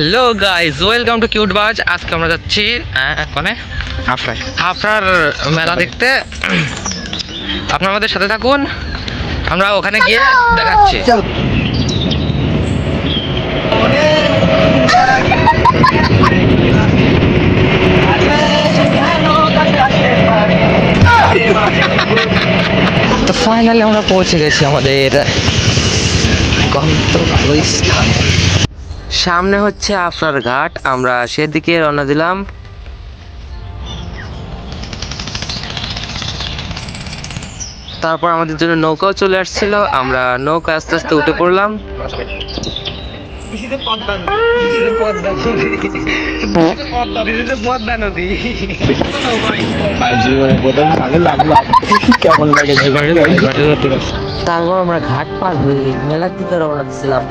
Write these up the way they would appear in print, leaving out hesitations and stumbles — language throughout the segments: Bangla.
Hello guys, welcome to cute বাজ। আজকে আমরা যাচ্ছি কোনে হাফড়ার মেলা দেখতে। আপনারা আমাদের সাথে থাকুন, আমরা ওখানে গিয়ে দেখাচ্ছি। তো ফাইনালি আমরা পৌঁছে গেছি আমাদের গন্তব্যস্থান। সামনে হচ্ছে আফরার ঘাট, আমরা সেদিকে রওনা দিলাম। তারপর আমাদের জন্য নৌকাও চলে আসছিল, আমরা নৌকা আস্তে আস্তে উঠে পড়লাম। তারপর আমরা ঘাট পার হয়ে মেলার দিকে রওনা দিচ্ছিলাম।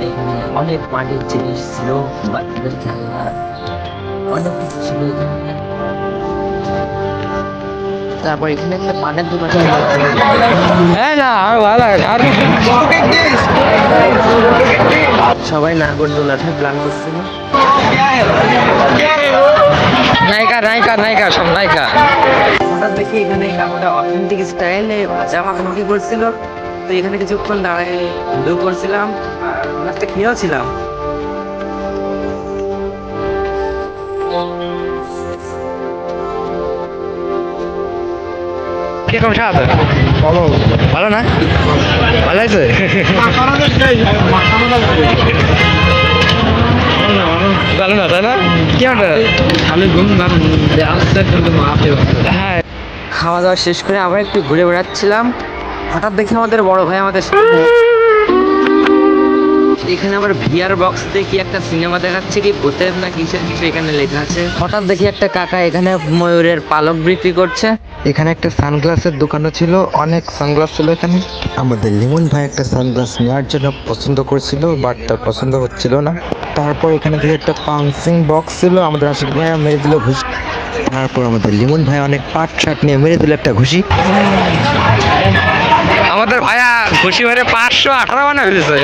অনেক মাটির জিনিস ছিল, বাচ্চাদের খেলনা, অনেক কিছু ছিল। তারপর এখানে একটা পানের দোকান ছিল। সবাই নাগরদোলাতে প্ল্যান করছিল। নায়িকা নায়িকা নায়িকা সব নায়িকা। হঠাৎ দেখি এখানে একটা অথেন্টিক স্টাইলে ভাজা মাখামাখি করছিল। তো এখানে কিছুক্ষণ দাঁড়ায় ভিডিও করছিলাম আর একটা খেয়েও ছিলাম। কিরকম স্বাদ? ভালো না? ভালো আছে? ভালো না তাই না? কি হ্যাঁ, খাওয়া দাওয়া শেষ করে আবার একটু ঘুরে বেড়াচ্ছিলাম। হঠাৎ দেখি আমাদের বড় ভাই আমাদের সামনে। এখানে আবার ভিআর বক্স দিয়ে কি একটা সিনেমা দেখাচ্ছে, কি ভূতের না কিসের কিছু এখানে লেখা আছে। হঠাৎ দেখি একটা কাকা এখানে ময়ূরের পালক বিক্রি করছে। এখানে একটা সানগ্লাসের দোকানও ছিল, অনেক সানগ্লাস ছিল এখানে। আমাদের লিমন ভাই একটা সানগ্লাস নেওয়ার জন্য পছন্দ করছিল, বাট তার পছন্দ হচ্ছিল না। তারপর এখানে থেকে একটা পাঞ্চিং বক্স ছিল, আমাদের আশিক ভাইয়া মেরে দিল ঘুষি। তারপর আমাদের লিমন ভাই অনেক পাট শার্ট নিয়ে মেরে দিল একটা ঘুষি। আমাদের ভাইয়া ঘুষি মেরে 518 বানা ফেলেছে।